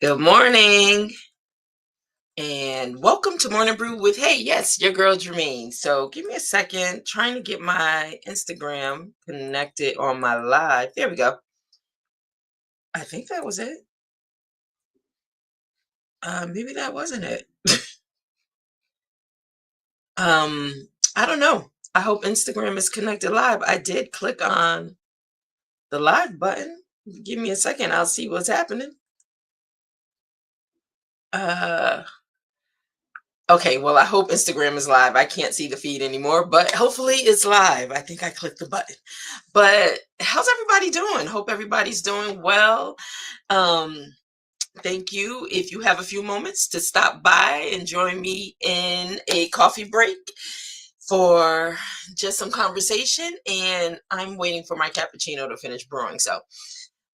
Good morning and welcome to Morning Brew with, hey, yes, your girl Germaine. So give me a second, trying to get my Instagram connected on my live. There we go. I think that was it. Maybe that wasn't it. Um, I don't know. I hope Instagram is connected live. I did click on the live button. Give me a second, I'll see what's happening. Uh Okay, well, I hope Instagram is live. I can't see the feed anymore, but hopefully it's live. I think I clicked the button. But how's everybody doing? Hope everybody's doing well. Um, Thank you. If you have a few moments to stop by and join me in a coffee break for just some conversation, and I'm waiting for my cappuccino to finish brewing. So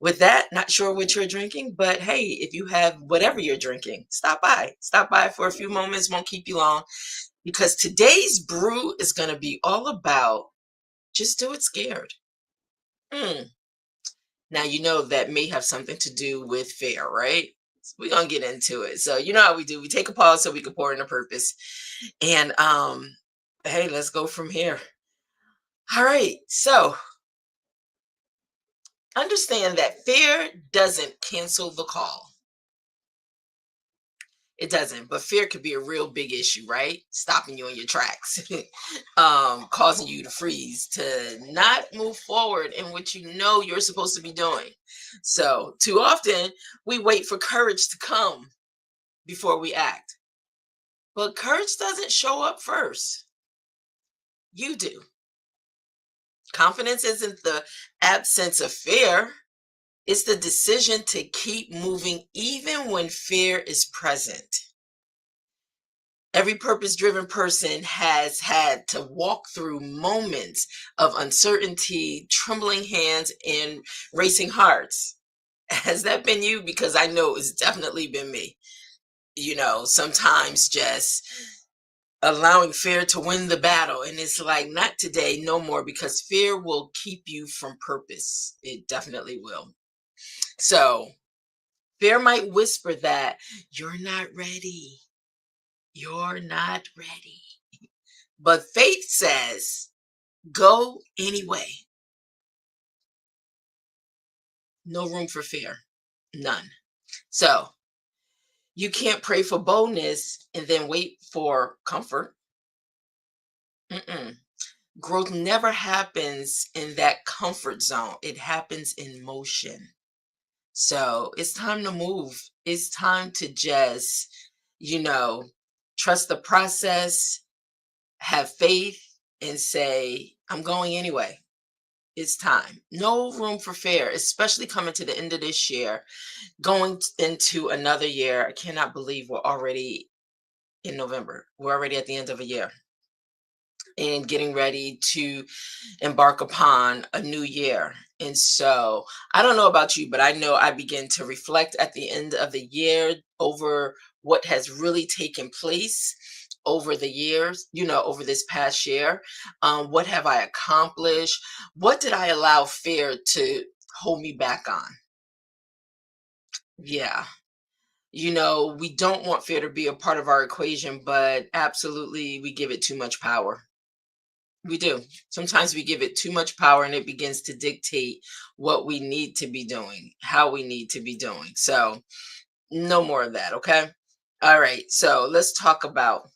with that, not sure what you're drinking, but hey, if you have whatever you're drinking, stop by. Stop by for a few moments, won't keep you long, because today's brew is going to be all about just do it scared. Hmm. Now, you know that may have something to do with fear, right? We're going to get into it. So, you know how we do. We take a pause so we can pour in a purpose. And hey, let's go from here. All right. So, understand that fear doesn't cancel the call. It doesn't, but fear could be a real big issue, right? Stopping you in your tracks, causing you to freeze, to not move forward in what you know you're supposed to be doing. So, too often, we wait for courage to come before we act. But courage doesn't show up first. You do. Confidence isn't the absence of fear, it's the decision to keep moving even when fear is present. Every purpose driven person has had to walk through moments of uncertainty, trembling hands, and racing hearts. Has that been you? Because I know it's definitely been me. Sometimes just allowing fear to win the battle. And it's like, not today, no more, because fear will keep you from purpose. It definitely will. So, fear might whisper that you're not ready. You're not ready. But faith says, go anyway. No room for fear. None. So you can't pray for boldness and then wait for comfort. Mm-mm. Growth never happens in that comfort zone, it happens in motion. So it's time to move. It's time to just, you know, trust the process, have faith, and say, I'm going anyway. It's time. No room for fear, especially coming to the end of this year, going into another year. I cannot believe we're already in November. We're already at the end of a year and getting ready to embark upon a new year. And so I don't know about you, but I know I begin to reflect at the end of the year over what has really taken place over the years, over this past year. What have I accomplished? What did I allow fear to hold me back on? Yeah. We don't want fear to be a part of our equation, but absolutely we give it too much power. We do. Sometimes we give it too much power and it begins to dictate what we need to be doing, how we need to be doing. So, no more of that, okay? All right. So, let's talk about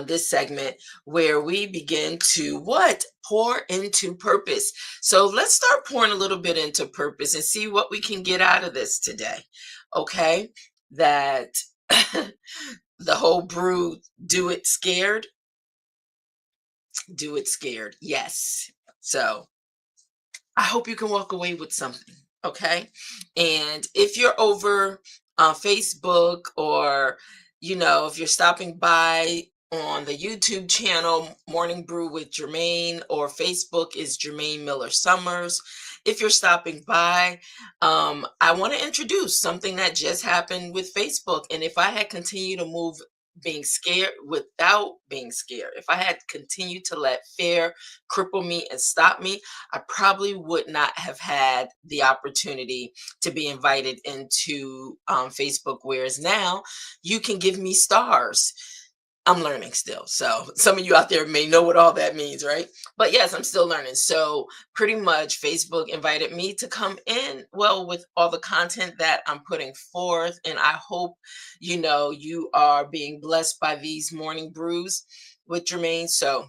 this segment where we begin to what? Pour into purpose. So, let's start pouring a little bit into purpose and see what we can get out of this today, okay? That the whole brew, do it scared, do it scared. Yes. So, I hope you can walk away with something. Okay. And if you're over on Facebook, or, if you're stopping by on the YouTube channel, Morning Brew with Germaine, or Facebook is Germaine Miller Summers. If you're stopping by, I want to introduce something that just happened with Facebook. And if I had continued to move without being scared. If I had continued to let fear cripple me and stop me, I probably would not have had the opportunity to be invited into Facebook. Whereas now you can give me stars. I'm learning still. So some of you out there may know what all that means, right? But yes, I'm still learning. So pretty much Facebook invited me to come in, well, with all the content that I'm putting forth. And I hope, you are being blessed by these morning brews with Germaine. So,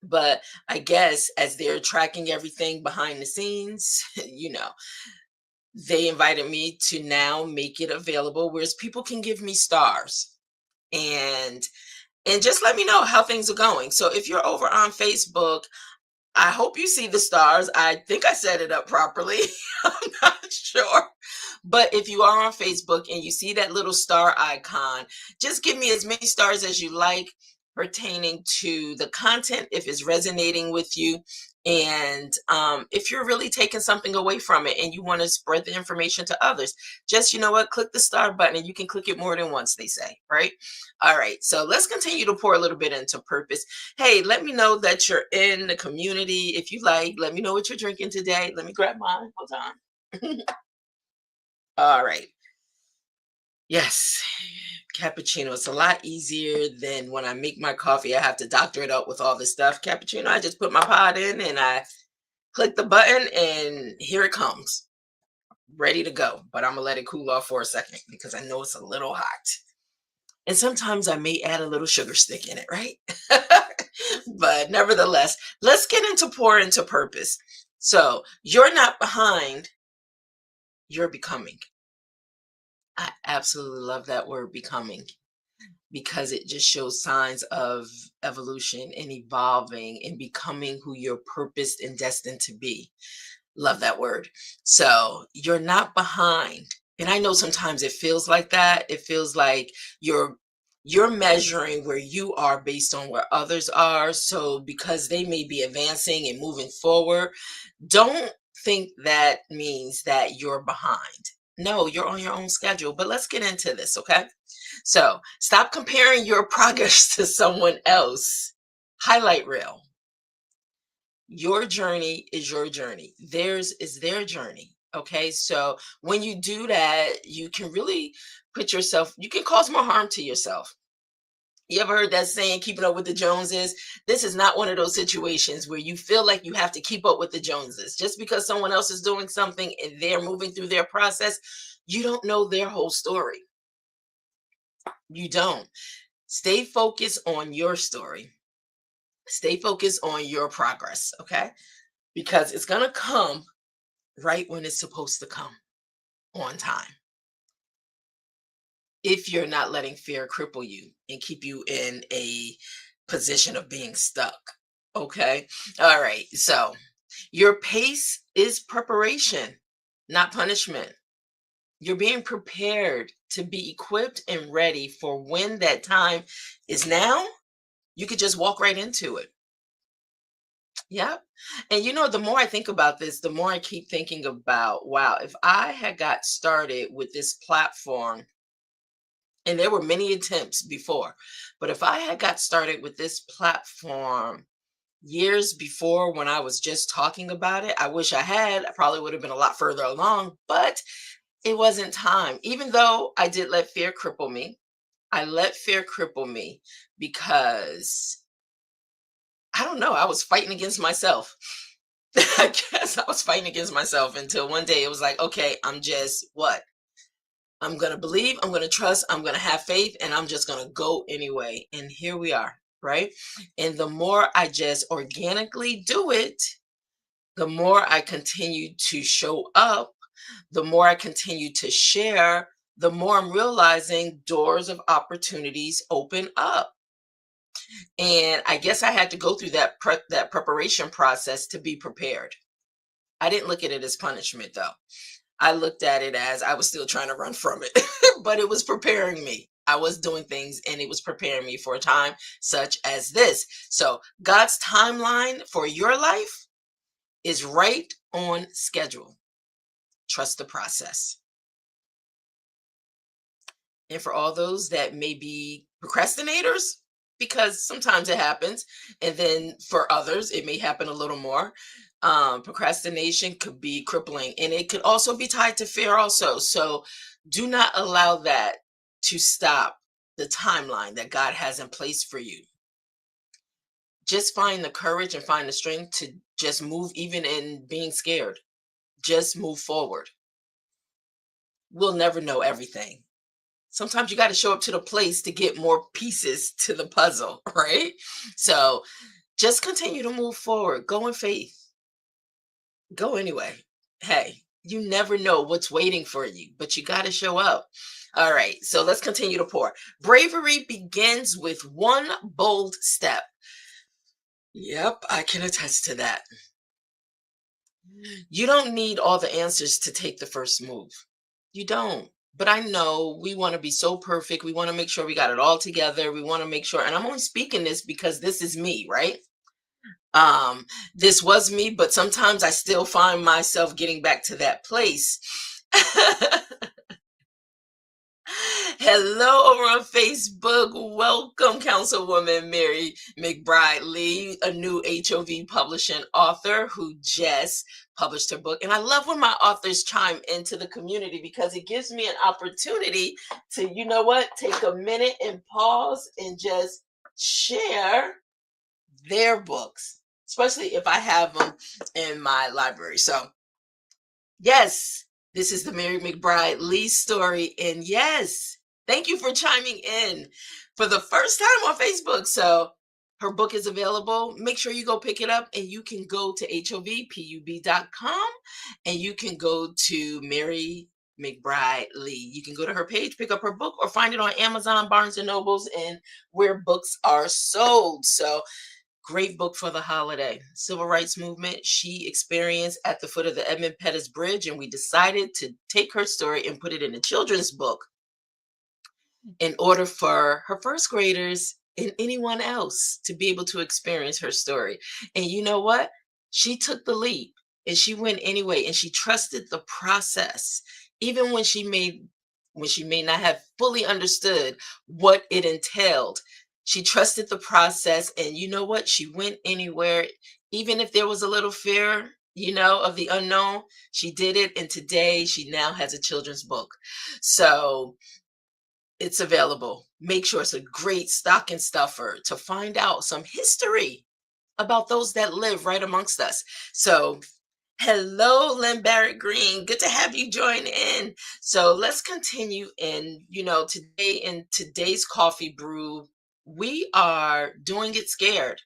but I guess as they're tracking everything behind the scenes, they invited me to now make it available, whereas people can give me stars. And just let me know how things are going. So if you're over on Facebook, I hope you see the stars. I think I set it up properly. I'm not sure. But if you are on Facebook and you see that little star icon, just give me as many stars as you like pertaining to the content, if it's resonating with you. And if you're really taking something away from it and you want to spread the information to others, just, click the star button, and you can click it more than once, they say, right? All right. So let's continue to pour a little bit into purpose. Hey, let me know that you're in the community. If you like, let me know what you're drinking today. Let me grab mine. Hold on. All right. Yes. Cappuccino. It's a lot easier than when I make my coffee. I have to doctor it up with all this stuff. Cappuccino, I just put my pot in and I click the button and here it comes. Ready to go. But I'm going to let it cool off for a second because I know it's a little hot. And sometimes I may add a little sugar stick in it, right? But nevertheless, let's get into pour into purpose. So you're not behind, you're becoming. I absolutely love that word, becoming, because it just shows signs of evolution and evolving and becoming who you're purposed and destined to be. Love that word. So you're not behind. And I know sometimes it feels like that. It feels like you're measuring where you are based on where others are. So because they may be advancing and moving forward, don't think that means that you're behind. No, you're on your own schedule. But let's get into this, okay? So stop comparing your progress to someone else highlight reel. Your journey is your journey. Theirs is their journey. Okay. So when you do that, you can really you can cause more harm to yourself. You ever heard that saying, keeping up with the Joneses? This is not one of those situations where you feel like you have to keep up with the Joneses. Just because someone else is doing something and they're moving through their process, you don't know their whole story. You don't. Stay focused on your story. Stay focused on your progress. Okay. Because it's going to come right when it's supposed to come, on time, if you're not letting fear cripple you and keep you in a position of being stuck. Okay. All right. So your pace is preparation, not punishment. You're being prepared to be equipped and ready for when that time is now. You could just walk right into it. Yep. And the more I think about this, the more I keep thinking about, wow, if I had got started with this platform, and there were many attempts before, but if I had got started with this platform years before, when I was just talking about it, I wish I had. I probably would have been a lot further along, but it wasn't time. Even though I did let fear cripple me, I let fear cripple me because I don't know, I was fighting against myself. I guess I was fighting against myself until one day it was like, okay, I'm just what? I'm going to believe, I'm going to trust, I'm going to have faith, and I'm just going to go anyway. And here we are, right? And the more I just organically do it, the more I continue to show up, the more I continue to share, the more I'm realizing doors of opportunities open up. And I guess I had to go through that preparation process to be prepared. I didn't look at it as punishment though. I looked at it as I was still trying to run from it, but it was preparing me. I was doing things and it was preparing me for a time such as this. So God's timeline for your life is right on schedule. Trust the process. And for all those that may be procrastinators, because sometimes it happens, and then for others, it may happen a little more. Procrastination could be crippling, and it could also be tied to fear, also. So do not allow that to stop the timeline that God has in place for you. Just find the courage and find the strength to just move, even in being scared. Just move forward. We'll never know everything. Sometimes you got to show up to the place to get more pieces to the puzzle, right? So just continue to move forward. Go in faith. Go anyway. Hey, you never know what's waiting for you, but you got to show up. All right, so let's continue to pour. Bravery begins with one bold step. Yep, I can attest to that. You don't need all the answers to take the first move. You don't. But I know we want to be so perfect. We want to make sure we got it all together. We want to make sure, and I'm only speaking this because this is me, right? Um, this was me, but sometimes I still find myself getting back to that place. Hello over on Facebook. Welcome, Councilwoman Mary McBride Lee, a new HOV publishing author who just published her book. And I love when my authors chime into the community because it gives me an opportunity to, you know what, take a minute and pause and just share their books, especially if I have them in my library. So yes, this is the Mary McBride Lee story. And yes, thank you for chiming in for the first time on Facebook. So her book is available. Make sure you go pick it up, and you can go to hovpub.com and you can go to Mary McBride Lee. You can go to her page, pick up her book, or find it on Amazon, Barnes and Nobles, and where books are sold. So great book for the holiday. Civil rights movement she experienced at the foot of the Edmund Pettus Bridge, and we decided to take her story and put it in a children's book in order for her first graders and anyone else to be able to experience her story. And you know what? She took the leap and she went anyway, and she trusted the process, even when she may not have fully understood what it entailed. She trusted the process, and you know what? She went anywhere, even if there was a little fear, of the unknown. She did it, and today she now has a children's book. So it's available. Make sure it's a great stocking stuffer to find out some history about those that live right amongst us. So, hello, Lynn Barrett Green. Good to have you join in. So, let's continue. Today in today's coffee brew, we are doing it scared.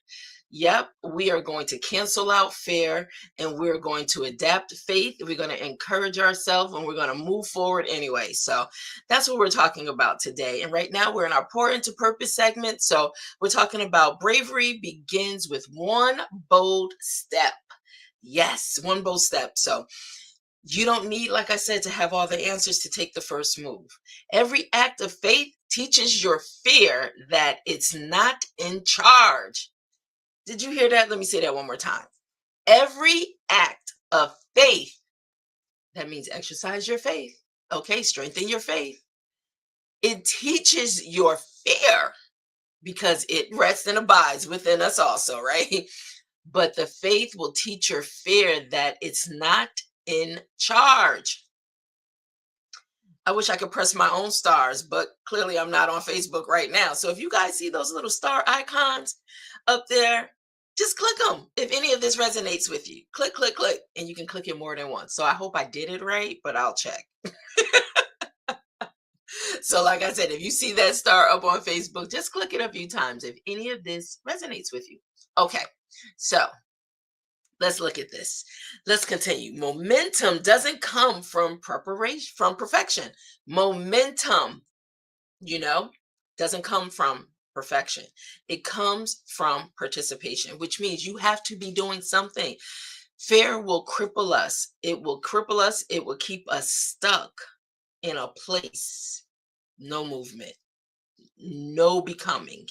Yep, we are going to cancel out fear, and we're going to adapt faith. We're going to encourage ourselves, and we're going to move forward anyway. So that's what we're talking about today. And right now we're in our Pour Into Purpose segment. So we're talking about bravery begins with one bold step. Yes, one bold step. So you don't need, like I said, to have all the answers to take the first move. Every act of faith teaches your fear that it's not in charge. Did you hear that? Let me say that one more time. Every act of faith, that means exercise your faith. Okay, strengthen your faith. It teaches your fear because it rests and abides within us also, right? But the faith will teach your fear that it's not in charge. I wish I could press my own stars, but clearly I'm not on Facebook right now. So if you guys see those little star icons up there, just click them. If any of this resonates with you, click, click, click, and you can click it more than once. So I hope I did it right, but I'll check. So like I said, if you see that star up on Facebook, just click it a few times if any of this resonates with you. Okay, so let's look at this. Let's continue. Momentum doesn't come from preparation, from perfection. Momentum, you know, doesn't come from perfection. It comes from participation, which means you have to be doing something. Fear will cripple us. It will cripple us. It will keep us stuck in a place. No movement, no becoming,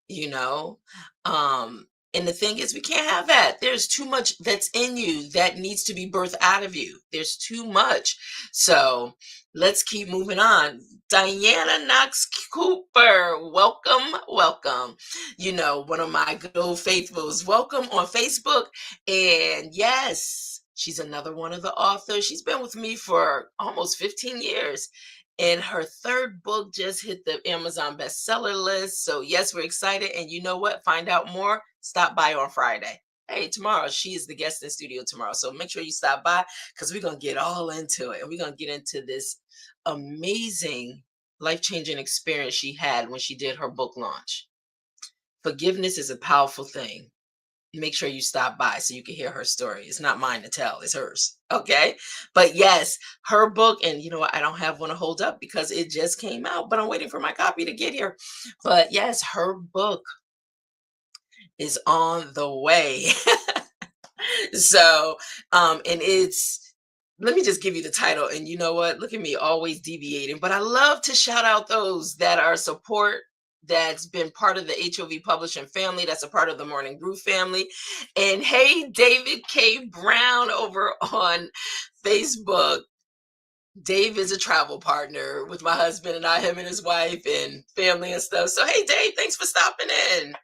you know. And the thing is, we can't have that. There's too much that's in you that needs to be birthed out of you. There's too much. So let's keep moving on. Diana Knox Cooper, welcome, welcome. One of my good old faithfuls. Welcome on Facebook. And yes, she's another one of the authors. She's been with me for almost 15 years. And her third book just hit the Amazon bestseller list. So, yes, we're excited. And you know what? Find out more. Stop by on Friday. Hey, tomorrow, she is the guest in studio tomorrow. So make sure you stop by because we're going to get all into it. And we're going to get into this amazing life-changing experience she had when she did her book launch. Forgiveness is a powerful thing. Make sure you stop by so you can hear her story. It's not mine to tell, it's hers. Okay. But yes, her book, and you know what? I don't have one to hold up because it just came out, but I'm waiting for my copy to get here. But yes, her book is on the way. So, and it's, let me just give you the title. And you know what? Look at me always deviating, but I love to shout out those that are support, that's been part of the HOV publishing family, that's a part of the Morning Brew family. And hey, David K. Brown over on Facebook. Dave is a travel partner with my husband and I, him and his wife and family and stuff. So, hey, Dave, thanks for stopping in.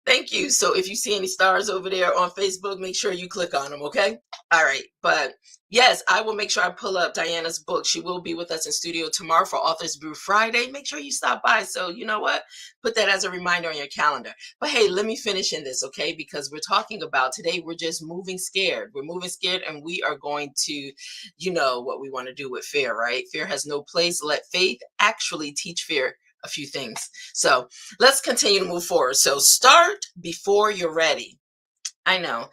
Thank you. So if you see any stars over there on Facebook, make sure you click on them, okay? All right. But yes, I will make sure I pull up Diana's book. She will be with us in studio tomorrow for Authors Brew Friday. Make sure you stop by. So you know what? Put that as a reminder on your calendar. But hey, let me finish in this, okay? Because we're talking about today, we're just moving scared. We're moving scared, and we are going to, what we want to do with fear, right? Fear has no place. Let faith actually teach fear a few things. So let's continue to move forward. So start before you're ready. I know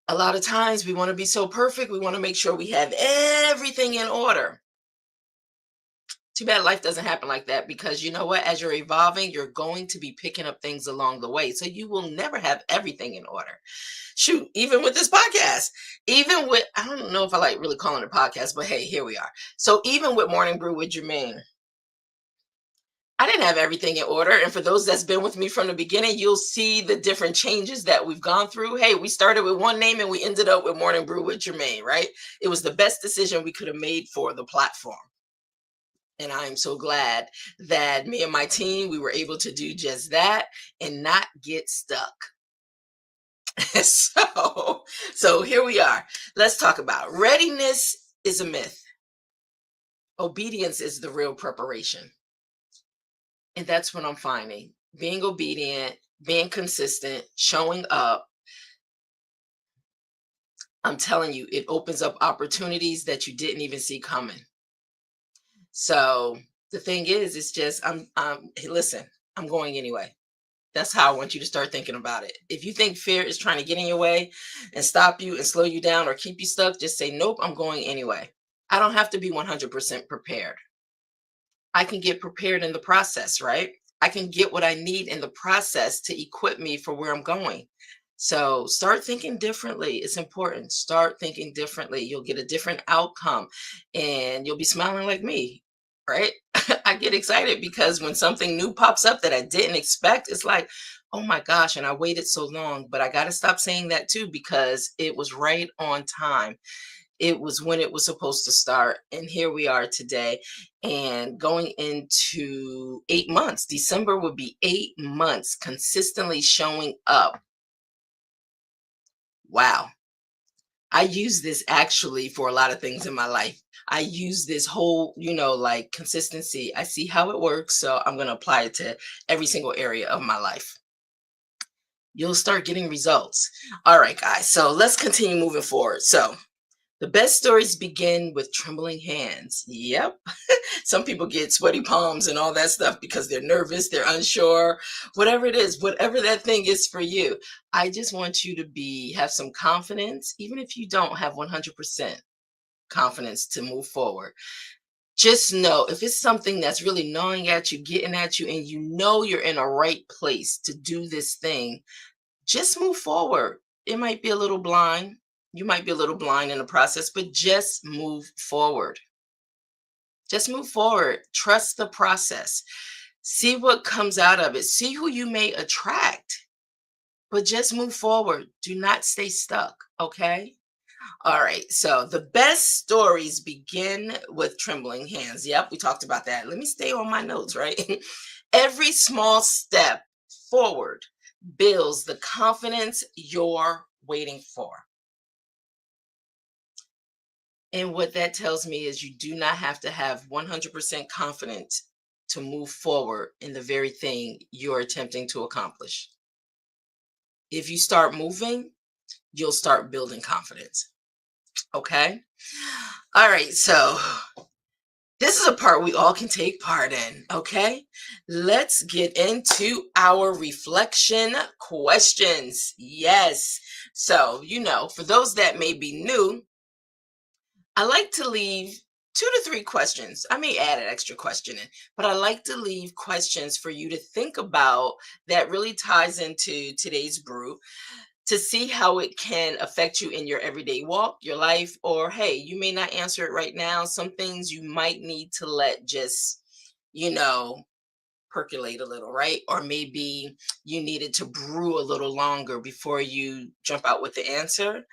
a lot of times we want to be so perfect. We want to make sure we have everything in order. Too bad life doesn't happen like that, because you know what? As you're evolving, you're going to be picking up things along the way. So you will never have everything in order. Shoot, even with this podcast, even with, I don't know if I like really calling it a podcast, but hey, here we are. So even with Morning Brew with Germaine, I didn't have everything in order. And for those that's been with me from the beginning, you'll see the different changes that we've gone through. Hey, we started with one name and we ended up with Morning Brew with Germaine, right? It was the best decision we could have made for the platform. And I'm so glad that me and my team, we were able to do just that and not get stuck. so here we are. Let's talk about readiness is a myth. Obedience is the real preparation. And that's what I'm finding. Being obedient, being consistent, showing up. I'm telling you, it opens up opportunities that you didn't even see coming. So the thing is, it's just, hey, listen, I'm going anyway. That's how I want you to start thinking about it. If you think fear is trying to get in your way and stop you and slow you down or keep you stuck, just say, nope, I'm going anyway. I don't have to be 100% prepared. I can get prepared in the process, right? I can get what I need in the process to equip me for where I'm going. So start thinking differently. It's important. Start thinking differently. You'll get a different outcome and you'll be smiling like me, right? I get excited because when something new pops up that I didn't expect, it's like, oh my gosh, and I waited so long. But I got to stop saying that too, because it was right on time. It was when it was supposed to start. And here we are today and going into 8 months. December would be 8 months consistently showing up. Wow. I use this actually for a lot of things in my life. I use this whole, like consistency. I see how it works. So I'm going to apply it to every single area of my life. You'll start getting results. All right, guys. So let's continue moving forward. So the best stories begin with trembling hands. Yep. Some people get sweaty palms and all that stuff because they're nervous, they're unsure, whatever it is, whatever that thing is for you. I just want you to have some confidence, even if you don't have 100% confidence to move forward. Just know if it's something that's really gnawing at you, getting at you, and you know you're in a right place to do this thing, just move forward. It might be a little blind. You might be a little blind in the process, but just move forward. Just move forward. Trust the process. See what comes out of it. See who you may attract, but just move forward. Do not stay stuck. Okay. All right. So the best stories begin with trembling hands. Yep, we talked about that. Let me stay on my notes, right? Every small step forward builds the confidence you're waiting for. And what that tells me is you do not have to have 100% confidence to move forward in the very thing you're attempting to accomplish. If you start moving, you'll start building confidence. Okay. All right. So this is a part we all can take part in. Okay. Let's get into our reflection questions. Yes. So, for those that may be new, I like to leave 2 to 3 questions. I may add an extra question in, but I like to leave questions for you to think about that really ties into today's brew to see how it can affect you in your everyday walk, your life, or hey, you may not answer it right now. Some things you might need to let just, you know, percolate a little, right? Or maybe you needed to brew a little longer before you jump out with the answer.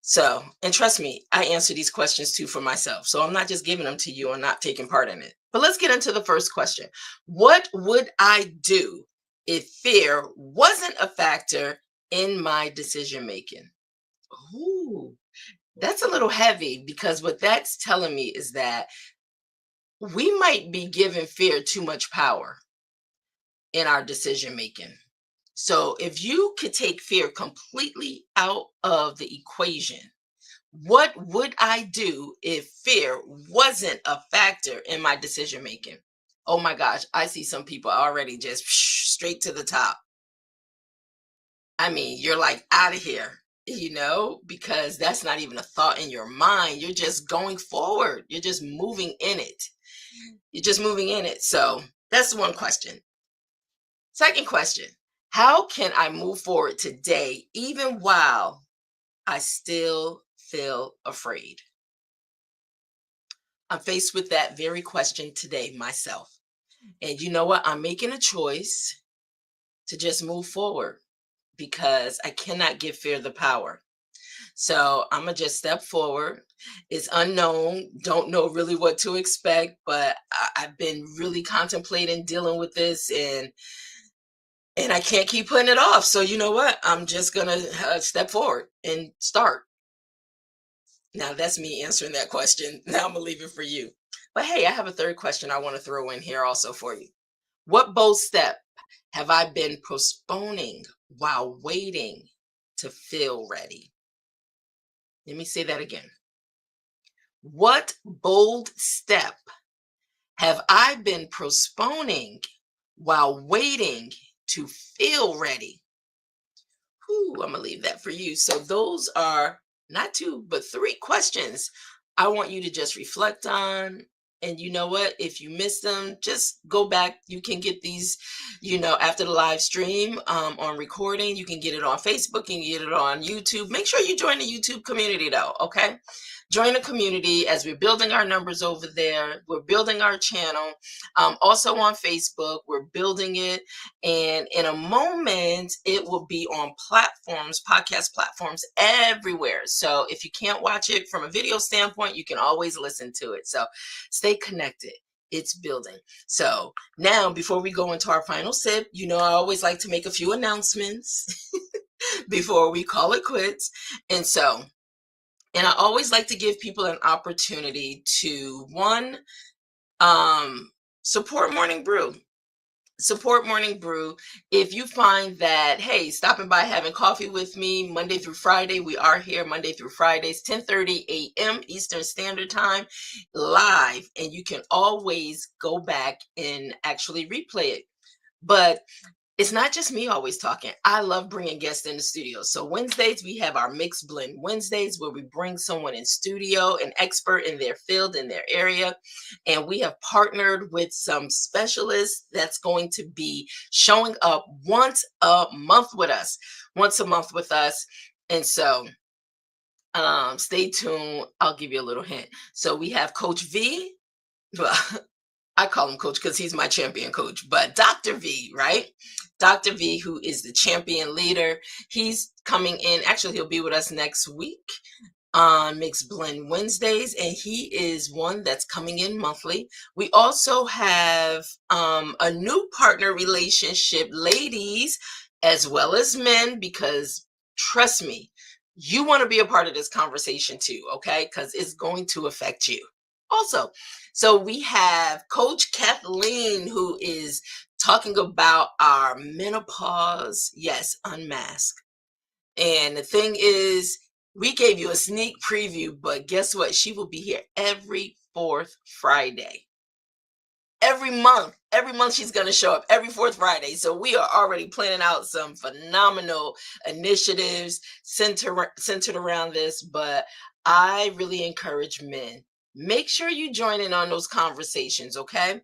So, and trust me, I answer these questions too for myself. So I'm not just giving them to you and not taking part in it. But let's get into the first question. What would I do if fear wasn't a factor in my decision making? Ooh, that's a little heavy because what that's telling me is that we might be giving fear too much power in our decision making. So if you could take fear completely out of the equation, what would I do if fear wasn't a factor in my decision making? Oh my gosh, I see some people already just straight to the top. I mean, you're like out of here, because that's not even a thought in your mind. You're just going forward. You're just moving in it. You're just moving in it. So that's one question. Second question. How can I move forward today, even while I still feel afraid? I'm faced with that very question today myself. And you know what? I'm making a choice to just move forward because I cannot give fear the power. So I'm gonna just step forward. It's unknown, don't know really what to expect, but I've been really contemplating dealing with this, and I can't keep putting it off. So you know what? I'm just gonna step forward and start. Now that's me answering that question. Now I'm gonna leave it for you. But hey, I have a third question I want to throw in here also for you. What bold step have I been postponing while waiting to feel ready? Let me say that again. What bold step have I been postponing while waiting to feel ready? Whew, I'm gonna leave that for you. So those are not 2, but 3 questions I want you to just reflect on. And you know what? If you miss them, just go back. You can get these, after the live stream on recording. You can get it on Facebook. You can get it on YouTube. Make sure you join the YouTube community, though. Okay. Join the community as we're building our numbers over there. We're building our channel. Also on Facebook, we're building it. And in a moment, it will be on platforms, podcast platforms everywhere. So if you can't watch it from a video standpoint, you can always listen to it. So stay connected. It's building. So now, before we go into our final sip, I always like to make a few announcements before we call it quits. And I always like to give people an opportunity to, one, support Morning Brew. Support Morning Brew. If you find that, hey, stopping by having coffee with me Monday through Friday, we are here Monday through Fridays, 10:30 a.m. Eastern Standard Time, live, and you can always go back and actually replay it. But it's not just me always talking. I love bringing guests in the studio. So Wednesdays, we have our Mixed Blend Wednesdays where we bring someone in studio, an expert in their field, in their area. And we have partnered with some specialists that's going to be showing up once a month with us, And so stay tuned. I'll give you a little hint. So we have Coach V. Well, I call him coach because he's my champion coach, but Dr. V, right? Dr. V, who is the champion leader, he's coming in. Actually, he'll be with us next week. on Mixed Blend Wednesdays, and he is one that's coming in monthly. We also have a new partner relationship, ladies as well as men, because trust me, you want to be a part of this conversation too, okay? Because it's going to affect you. Also, so we have Coach Kathleen, who is talking about our menopause, yes, unmasked. And the thing is, we gave you a sneak preview, but guess what? She will be here every fourth Friday. Every month she's going to show up every fourth Friday. So we are already planning out some phenomenal initiatives centered around this. But I really encourage men, make sure you join in on those conversations, okay?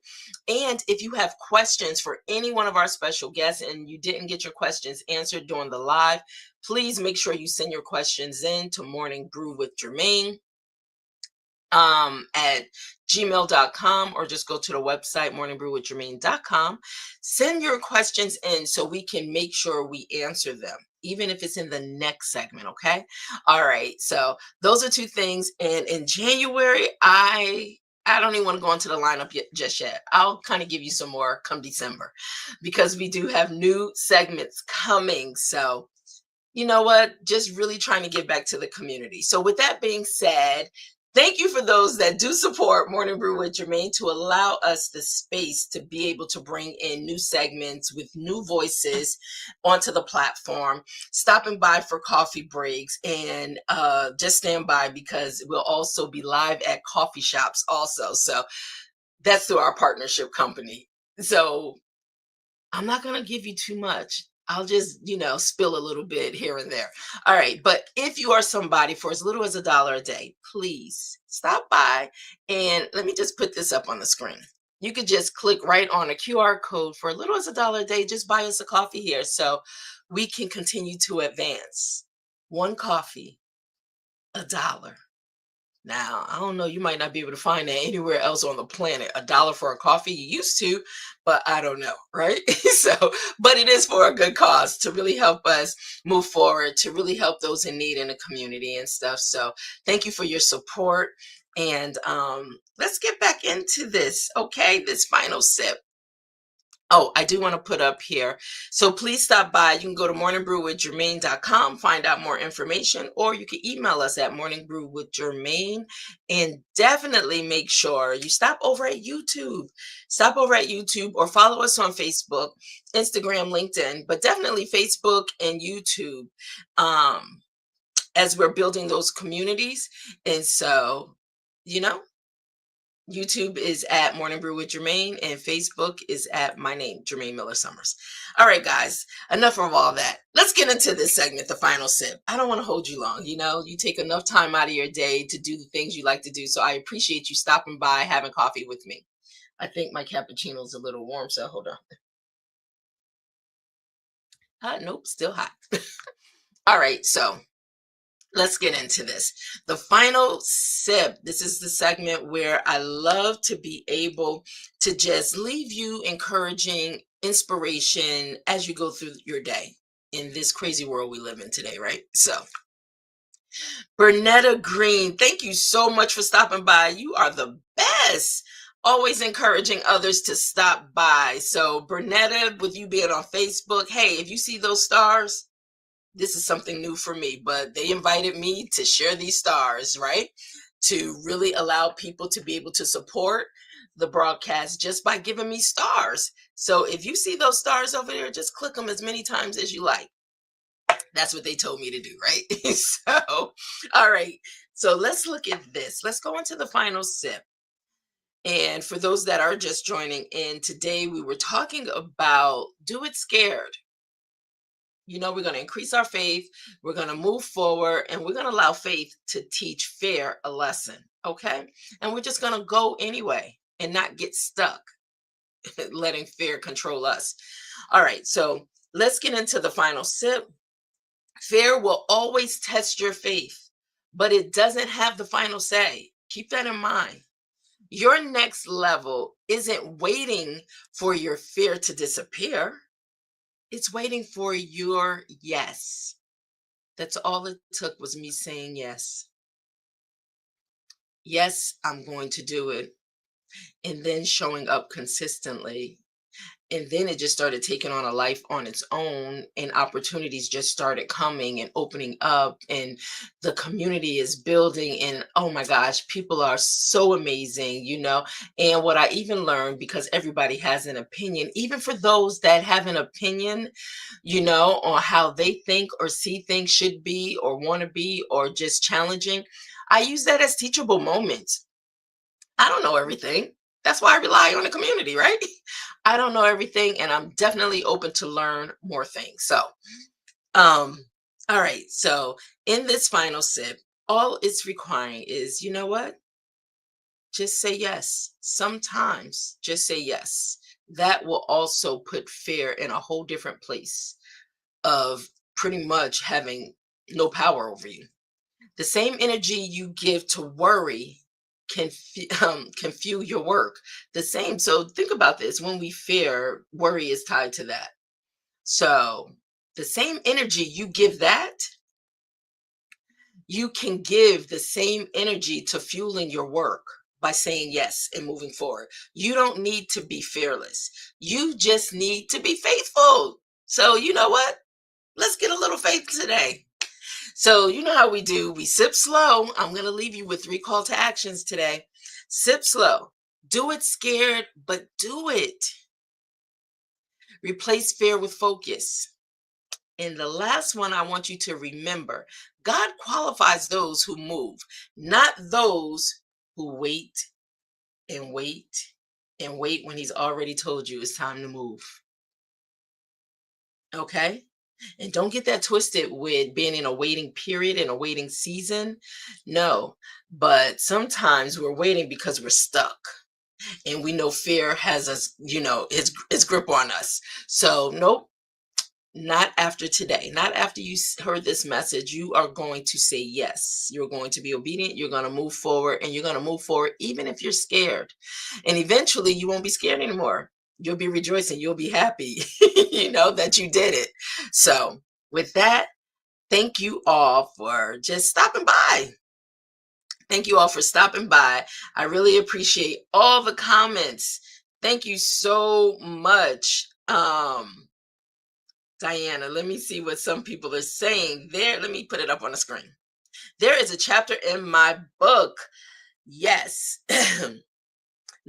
And if you have questions for any one of our special guests and you didn't get your questions answered during the live, please make sure you send your questions in to Morning Brew with Germaine at gmail.com, or just go to the website morningbrewwithgermaine.com. Send your questions in so we can make sure we answer them, even if it's in the next segment. Okay. All right, so those are two things. And in January, I don't even want to go into the lineup yet, just yet. I'll kind of give you some more come December, because we do have new segments coming. So you know what? Just really trying to give back to the community. So, with that being said, thank you for those that do support Morning Brew with Jermaine, to allow us the space to be able to bring in new segments with new voices onto the platform. Stopping by for coffee breaks, and just stand by because we'll also be live at coffee shops also. So, that's through our partnership company. So, I'm not going to give you too much. I'll just, spill a little bit here and there. All right. But if you are somebody for as little as $1 a day, please stop by, and let me just put this up on the screen. You could just click right on a QR code for as little as $1 a day. Just buy us a coffee here so we can continue to advance. One coffee, $1. Now, I don't know, you might not be able to find that anywhere else on the planet. $1 for a coffee, you used to, but I don't know, right? So, but it is for a good cause, to really help us move forward, to really help those in need in the community and stuff. So, thank you for your support. And let's get back into this, okay? This final sip. Oh, I do want to put up here. So please stop by. You can go to morningbrewwithgermaine.com, find out more information, or you can email us at morningbrewwithgermaine. And definitely make sure you stop over at YouTube. Stop over at YouTube, or follow us on Facebook, Instagram, LinkedIn, but definitely Facebook and YouTube, as we're building those communities. And so, you know, YouTube is at Morning Brew with Germaine, and Facebook is at my name, Germaine Miller Summers. All right, guys, enough of all that. Let's get into this segment, the final sip. I don't want to hold you long. You take enough time out of your day to do the things you like to do. So I appreciate you stopping by, having coffee with me. I think my cappuccino is a little warm, so hold on. Nope, still hot. All right, so let's get into this. The final sip. This is the segment where I love to be able to just leave you encouraging inspiration as you go through your day in this crazy world we live in today, right? So, Bernetta Green, thank you so much for stopping by. You are the best. Always encouraging others to stop by. So, Bernetta, with you being on Facebook, hey, if you see those stars, this is something new for me, but they invited me to share these stars, right? To really allow people to be able to support the broadcast just by giving me stars. So if you see those stars over there, just click them as many times as you like. That's what they told me to do, right? So, all right. So let's look at this. Let's go into the final sip. And for those that are just joining in, today we were talking about do it scared. We're going to increase our faith. We're going to move forward, and we're going to allow faith to teach fear a lesson. Okay. And we're just going to go anyway and not get stuck letting fear control us. All right. So let's get into the final sip. Fear will always test your faith, but it doesn't have the final say. Keep that in mind. Your next level isn't waiting for your fear to disappear. It's waiting for your yes. That's all it took, was me saying yes. Yes, I'm going to do it. And then showing up consistently. And then it just started taking on a life on its own, and opportunities just started coming and opening up, and the community is building, and oh my gosh, people are so amazing, and what I even learned, because everybody has an opinion, even for those that have an opinion, on how they think or see things should be or want to be or just challenging, I use that as teachable moments. I don't know everything. That's why I rely on the community, right? I don't know everything, and I'm definitely open to learn more things. So, um, all right. So, in this final sip, all it's requiring is, you know what? Just say yes. Sometimes just say yes. That will also put fear in a whole different place of pretty much having no power over you. The same energy you give to worry can fuel your work. The same. So think about this. When we fear, worry is tied to that. So the same energy you give that, you can give the same energy to fueling your work by saying yes and moving forward. You don't need to be fearless. You just need to be faithful. So you know what? Let's get a little faith today. So, you know how we do. We sip slow. I'm going to leave you with 3 call to actions today. Sip slow. Do it scared, but do it. Replace fear with focus. And the last one I want you to remember, God qualifies those who move, not those who wait and wait and wait when He's already told you it's time to move. Okay? And don't get that twisted with being in a waiting period and a waiting season. No, but sometimes we're waiting because we're stuck. And we know fear has us, its grip on us. So, nope, not after today. Not after you heard this message. You are going to say yes. You're going to be obedient. You're going to move forward, and you're going to move forward even if you're scared. And eventually, you won't be scared anymore. You'll be rejoicing. You'll be happy, that you did it. So, with that, thank you all for just stopping by. Thank you all for stopping by. I really appreciate all the comments. Thank you so much. Diana, let me see what some people are saying there. Let me put it up on the screen. There is a chapter in my book. Yes.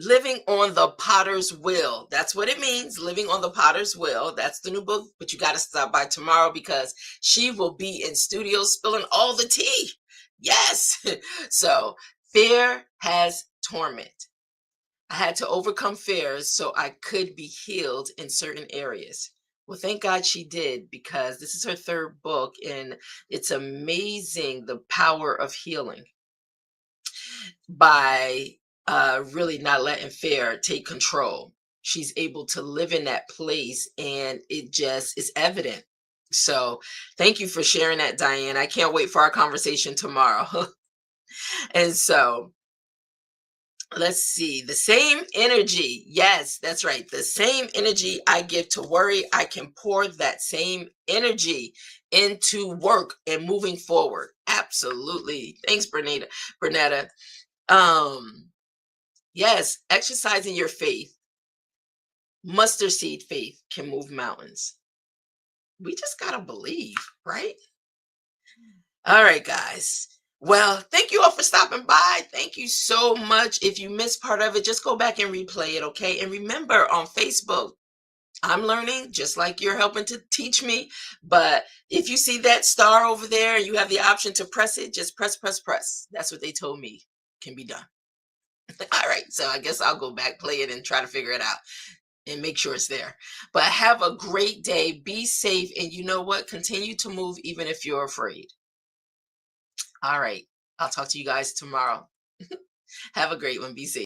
Living on the Potter's Will. That's what it means. Living on the Potter's Will. That's the new book, but you got to stop by tomorrow because she will be in studio spilling all the tea. Yes. So fear has torment. I had to overcome fears so I could be healed in certain areas. Well, thank God she did, because this is her 3rd book, and it's amazing the power of healing by really not letting fear take control. She's able to live in that place, and it just is evident. So, thank you for sharing that, Diane. I can't wait for our conversation tomorrow. And so, let's see. The same energy. Yes, that's right. The same energy I give to worry, I can pour that same energy into work and moving forward. Absolutely. Thanks, Bernetta. Um, yes, exercising your faith. Mustard seed faith can move mountains. We just gotta believe, right? All right, guys. Well, thank you all for stopping by. Thank you so much. If you missed part of it, just go back and replay it, okay? And remember, on Facebook, I'm learning just like you're helping to teach me. But if you see that star over there and you have the option to press it, just press, press, press. That's what they told me can be done. All right. So I guess I'll go back, play it, and try to figure it out and make sure it's there. But have a great day. Be safe. And you know what? Continue to move even if you're afraid. All right. I'll talk to you guys tomorrow. Have a great one. Be safe.